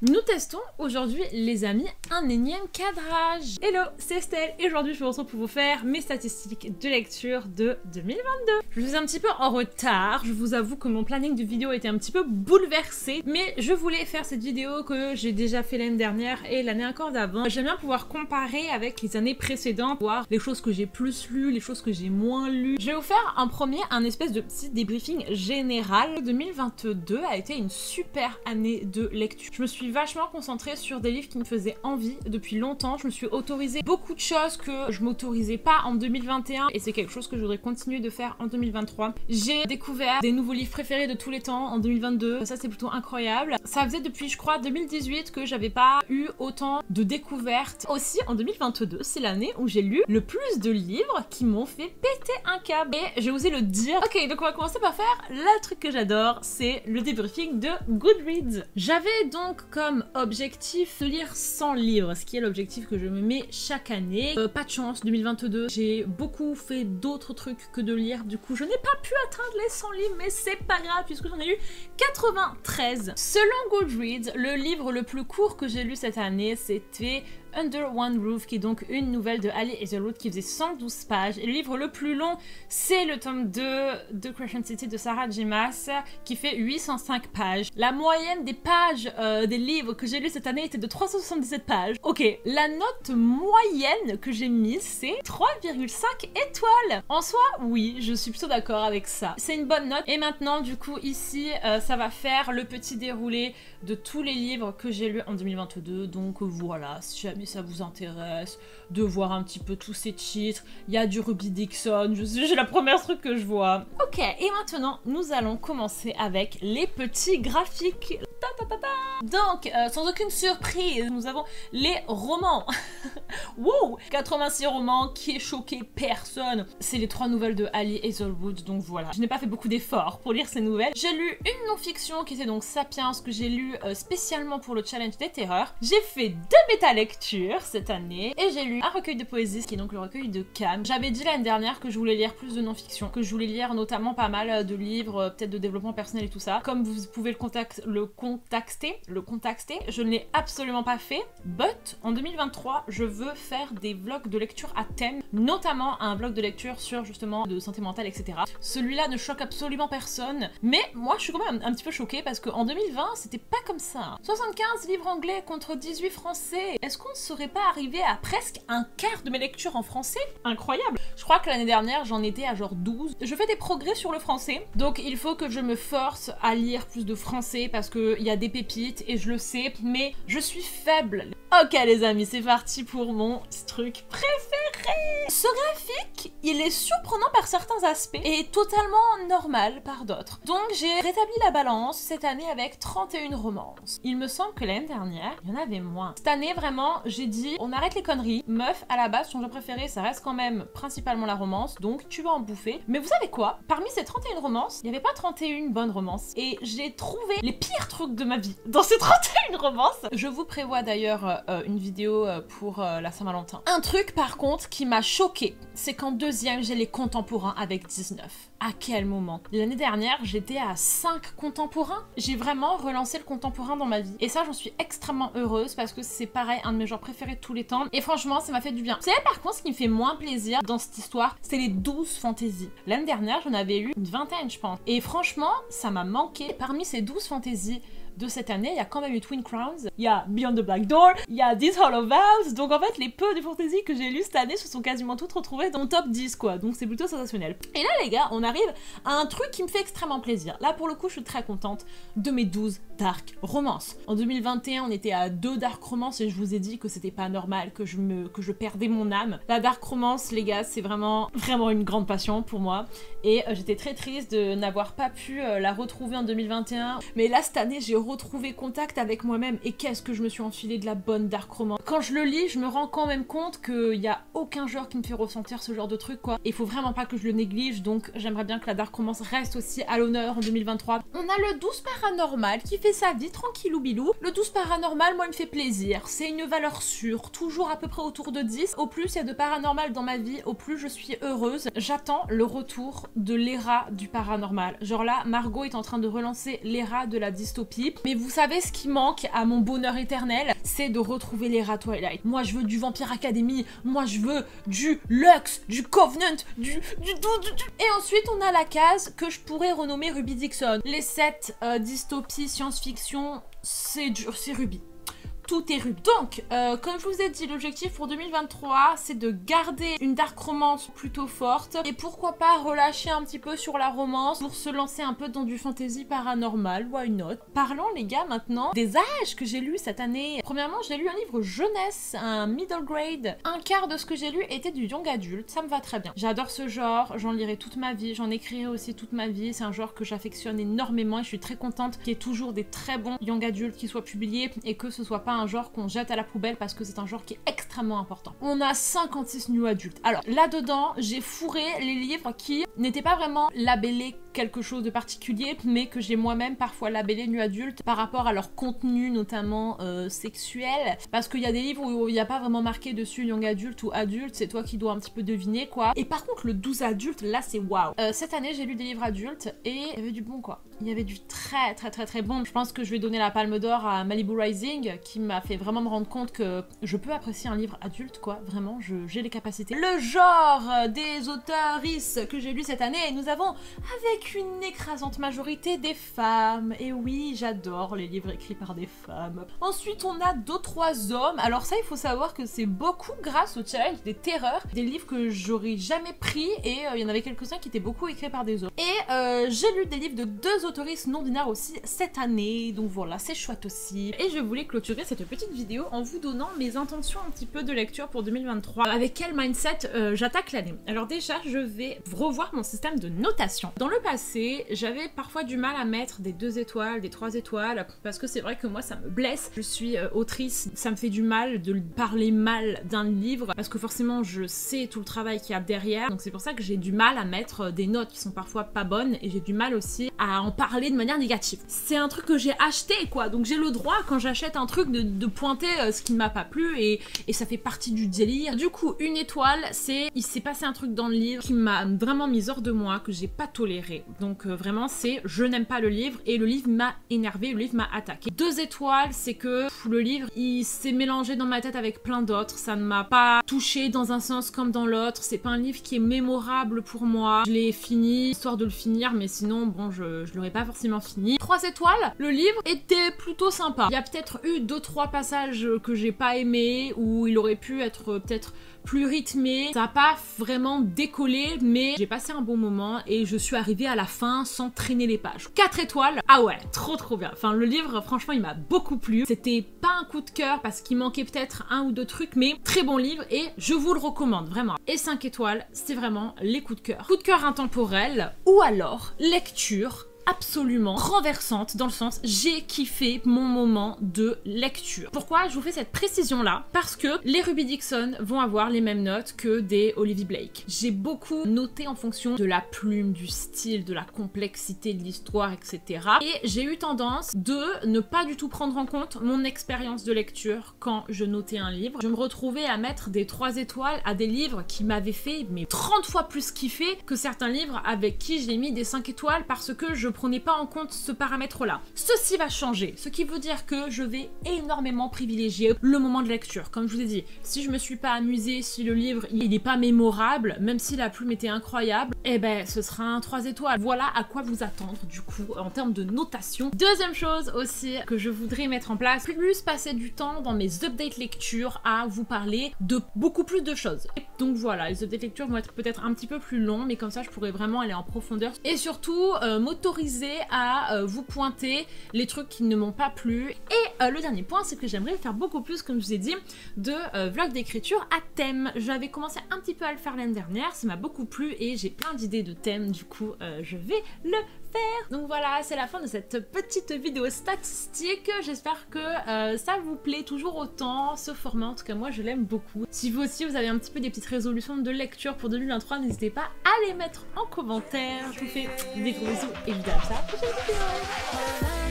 Nous testons aujourd'hui, les amis, un énième cadrage. Hello, c'est Estelle et aujourd'hui je vous retrouve pour vous faire mes statistiques de lecture de 2022. Je suis un petit peu en retard, je vous avoue que mon planning de vidéo était un petit peu bouleversé, mais je voulais faire cette vidéo que j'ai déjà fait l'année dernière et l'année encore d'avant. J'aime bien pouvoir comparer avec les années précédentes, voir les choses que j'ai plus lues, les choses que j'ai moins lues. Je vais vous faire un espèce de petit débriefing général. 2022 a été une super année de lecture. Je me suis vachement concentrée sur des livres qui me faisaient envie depuis longtemps. Je me suis autorisé beaucoup de choses que je m'autorisais pas en 2021 et c'est quelque chose que je voudrais continuer de faire en 2023. J'ai découvert des nouveaux livres préférés de tous les temps en 2022. Ça c'est plutôt incroyable. Ça faisait depuis je crois 2018 que j'avais pas eu autant de découvertes. Aussi en 2022, c'est l'année où j'ai lu le plus de livres qui m'ont fait péter un câble. Et j'ai osé le dire. Ok, donc on va commencer par faire le truc que j'adore, c'est le débriefing de Goodreads. J'avais donc comme objectif de lire 100 livres, ce qui est l'objectif que je me mets chaque année. Pas de chance, 2022, j'ai beaucoup fait d'autres trucs que de lire, du coup je n'ai pas pu atteindre les 100 livres, mais c'est pas grave puisque j'en ai lu 93. Selon Goodreads, le livre le plus court que j'ai lu cette année, c'était Under One Roof, qui est donc une nouvelle de Ali Hazelwood qui faisait 112 pages. Et le livre le plus long, c'est le tome 2 de Crescent City de Sarah J. Maas, qui fait 805 pages. La moyenne des pages des livres que j'ai lus cette année était de 377 pages. Ok, la note moyenne que j'ai mise, c'est 3,5 étoiles. En soi, oui, je suis plutôt d'accord avec ça. C'est une bonne note. Et maintenant, du coup, ici, ça va faire le petit déroulé de tous les livres que j'ai lus en 2022. Donc voilà, si jamais ça vous intéresse de voir un petit peu tous ces titres, il y a du Ruby Dixon, j'ai la première truc que je vois. Ok, et maintenant nous allons commencer avec les petits graphiques. Donc, sans aucune surprise, nous avons les romans. Wow, 86 romans qui est choqué personne. C'est les 3 nouvelles de Ali Hazelwood, donc voilà. Je n'ai pas fait beaucoup d'efforts pour lire ces nouvelles. J'ai lu une non-fiction qui était donc Sapiens, que j'ai lu spécialement pour le challenge des terreurs. J'ai fait 2 bêta-lectures cette année et j'ai lu un recueil de poésie, qui est donc le recueil de Cam. J'avais dit l'année dernière que je voulais lire plus de non-fiction, que je voulais lire notamment pas mal de livres, peut-être de développement personnel et tout ça. Comme vous pouvez le contacter, je ne l'ai absolument pas fait, but en 2023, je veux faire des vlogs de lecture à thème, notamment un vlog de lecture sur justement de santé mentale, etc. Celui-là ne choque absolument personne, mais moi je suis quand même un petit peu choquée parce qu'en 2020, c'était pas comme ça. 75 livres anglais contre 18 français. Est-ce qu'on ne serait pas arrivé à presque un quart de mes lectures en français? Incroyable! Je crois que l'année dernière, j'en étais à genre 12. Je fais des progrès sur le français, donc il faut que je me force à lire plus de français parce qu'il y a des pépites et je le sais, mais je suis faible. Ok les amis, c'est parti pour mon truc préféré. Ce graphique, il est surprenant par certains aspects et totalement normal par d'autres. Donc j'ai rétabli la balance cette année avec 31 romances. Il me semble que l'année dernière, il y en avait moins. Cette année vraiment, j'ai dit on arrête les conneries. Meuf, à la base, son genre préféré, ça reste quand même principalement la romance, donc tu vas en bouffer. Mais vous savez quoi? Parmi ces 31 romances, il n'y avait pas 31 bonnes romances. Et j'ai trouvé les pires trucs de ma vie dans ces 31 romances. Je vous prévois d'ailleurs une vidéo pour la Saint-Valentin. Un truc par contre qui m'a choquée, c'est qu'en deuxième j'ai les contemporains avec 19. À quel moment? L'année dernière j'étais à 5 contemporains. J'ai vraiment relancé le contemporain dans ma vie. Et ça j'en suis extrêmement heureuse parce que c'est pareil, un de mes genres préférés de tous les temps. Et franchement ça m'a fait du bien. Vous savez par contre ce qui me fait moins plaisir dans cette histoire, c'est les 12 fantaisies. L'année dernière j'en avais eu une vingtaine je pense. Et franchement ça m'a manqué. Parmi ces 12 fantaisies de cette année, il y a quand même eu Twin Crowns, il y a Beyond the Black Door, il y a This Hollow Vows, donc en fait les peu de fantasy que j'ai lues cette année se sont quasiment toutes retrouvées dans le top 10 quoi, donc c'est plutôt sensationnel. Et là les gars, on arrive à un truc qui me fait extrêmement plaisir. Là pour le coup je suis très contente de mes 12 dark romances. En 2021 on était à 2 dark romances et je vous ai dit que c'était pas normal, que je perdais mon âme. La dark romance les gars c'est vraiment une grande passion pour moi et j'étais très triste de n'avoir pas pu la retrouver en 2021, mais là cette année j'ai retrouvé contact avec moi-même et qu'est-ce que je me suis enfilé de la bonne dark romance. Quand je le lis, je me rends quand même compte qu'il n'y a aucun genre qui me fait ressentir ce genre de truc quoi. Il faut vraiment pas que je le néglige, donc j'aimerais bien que la dark romance reste aussi à l'honneur en 2023. On a le 12 paranormal qui fait sa vie tranquillou bilou. Le 12 paranormal, moi il me fait plaisir. C'est une valeur sûre, toujours à peu près autour de 10. Au plus il y a de paranormal dans ma vie, au plus je suis heureuse. J'attends le retour de l'era du paranormal. Genre là, Margot est en train de relancer l'era de la dystopie. slip. Mais vous savez ce qui manque à mon bonheur éternel, c'est de retrouver les rats Twilight. Moi je veux du Vampire Academy, moi je veux du Lux, du Covenant, du... Et ensuite on a la case que je pourrais renommer Ruby Dixon. Les 7 dystopies science-fiction, c'est dur, c'est Ruby. Tout est Ruby. Donc, comme je vous ai dit, l'objectif pour 2023, c'est de garder une dark romance plutôt forte et pourquoi pas relâcher un petit peu sur la romance pour se lancer un peu dans du fantasy paranormal, why not. Parlons les gars maintenant des âges que j'ai lus cette année. Premièrement, j'ai lu un livre jeunesse, un middle grade. Un quart de ce que j'ai lu était du young adulte, ça me va très bien. J'adore ce genre, j'en lirai toute ma vie, j'en écrirai aussi toute ma vie. C'est un genre que j'affectionne énormément et je suis très contente qu'il y ait toujours des très bons young adultes qui soient publiés et que ce soit pas un genre qu'on jette à la poubelle parce que c'est un genre qui est extrêmement important. On a 56 new adultes. Alors là-dedans, j'ai fourré les livres qui n'étaient pas vraiment labellés quelque chose de particulier, mais que j'ai moi-même parfois labellé new adulte par rapport à leur contenu, notamment sexuel, parce qu'il y a des livres où il n'y a pas vraiment marqué dessus young adulte ou adulte, c'est toi qui dois un petit peu deviner quoi. Et par contre le 12 adulte, là c'est waouh. Cette année j'ai lu des livres adultes et il y avait du bon quoi. Il y avait du très bon. Je pense que je vais donner la palme d'or à Malibu Rising qui m'a fait vraiment me rendre compte que je peux apprécier un livre adulte quoi, vraiment j'ai les capacités. Le genre des auteuristes que j'ai lu cette année, nous avons avec une écrasante majorité des femmes. Et oui, j'adore les livres écrits par des femmes. Ensuite, on a 2-3 hommes. Alors ça, il faut savoir que c'est beaucoup grâce au challenge des terreurs, des livres que j'aurais jamais pris et il y en avait quelques-uns qui étaient beaucoup écrits par des hommes. Et j'ai lu des livres de 2 autoristes non binaires aussi cette année, donc voilà, c'est chouette aussi. Et je voulais clôturer cette petite vidéo en vous donnant mes intentions un petit peu de lecture pour 2023. Avec quel mindset j'attaque l'année. Alors déjà, je vais revoir mon système de notation. Dans le passé, j'avais parfois du mal à mettre des 2 étoiles, des 3 étoiles, parce que c'est vrai que moi ça me blesse. Je suis autrice, ça me fait du mal de parler mal d'un livre, parce que forcément je sais tout le travail qu'il y a derrière, donc c'est pour ça que j'ai du mal à mettre des notes qui sont parfois pas bonnes, et j'ai du mal aussi à en parler de manière négative. C'est un truc que j'ai acheté quoi, donc j'ai le droit quand j'achète un truc de pointer ce qui ne m'a pas plu, et ça fait partie du délire. Du coup, 1 étoile, c'est il s'est passé un truc dans le livre qui m'a vraiment mis hors de moi, que j'ai pas toléré. Donc vraiment c'est je n'aime pas le livre et le livre m'a énervé, le livre m'a attaqué. 2 étoiles, c'est que le livre il s'est mélangé dans ma tête avec plein d'autres, ça ne m'a pas touché dans un sens comme dans l'autre, c'est pas un livre qui est mémorable pour moi. Je l'ai fini, histoire de le finir, mais sinon bon je l'aurais pas forcément fini. 3 étoiles, le livre était plutôt sympa. Il y a peut-être eu 2-3 passages que j'ai pas aimé, où il aurait pu être peut-être plus rythmé, ça n'a pas vraiment décollé, mais j'ai passé un bon moment et je suis arrivée à la fin sans traîner les pages. 4 étoiles, ah ouais, trop bien. Enfin le livre franchement il m'a beaucoup plu, c'était pas un coup de cœur parce qu'il manquait peut-être 1 ou 2 trucs, mais très bon livre et je vous le recommande vraiment. Et 5 étoiles, c'est vraiment les coups de cœur. Coup de cœur intemporel ou alors lecture absolument renversante, dans le sens j'ai kiffé mon moment de lecture. Pourquoi je vous fais cette précision là? Parce que les Ruby Dixon vont avoir les mêmes notes que des Olivia Blake. J'ai beaucoup noté en fonction de la plume, du style, de la complexité de l'histoire, etc. Et j'ai eu tendance de ne pas du tout prendre en compte mon expérience de lecture quand je notais un livre. Je me retrouvais à mettre des 3 étoiles à des livres qui m'avaient fait mais 30 fois plus kiffer que certains livres avec qui j'ai mis des 5 étoiles parce que je prenez pas en compte ce paramètre-là. Ceci va changer, ce qui veut dire que je vais énormément privilégier le moment de lecture. Comme je vous ai dit, si je me suis pas amusée, si le livre il n'est pas mémorable, même si la plume était incroyable, eh ben ce sera un 3 étoiles. Voilà à quoi vous attendre du coup en termes de notation. Deuxième chose aussi que je voudrais mettre en place, plus passer du temps dans mes updates lecture à vous parler de beaucoup plus de choses. Donc voilà, les updates lecture vont être peut-être un petit peu plus longs, mais comme ça je pourrais vraiment aller en profondeur et surtout m'autoriser à vous pointer les trucs qui ne m'ont pas plu. Et le dernier point, c'est que j'aimerais faire beaucoup plus, comme je vous ai dit, de vlogs d'écriture à thème. J'avais commencé un petit peu à le faire l'année dernière, ça m'a beaucoup plu et j'ai plein d'idées de thèmes, du coup je vais le faire. Donc voilà, c'est la fin de cette petite vidéo statistique. J'espère que ça vous plaît toujours autant, ce format. En tout cas, moi, je l'aime beaucoup. Si vous aussi, vous avez un petit peu des petites résolutions de lecture pour 2023, n'hésitez pas à les mettre en commentaire. Je vous fais des gros bisous et je vous dis à la prochaine vidéo.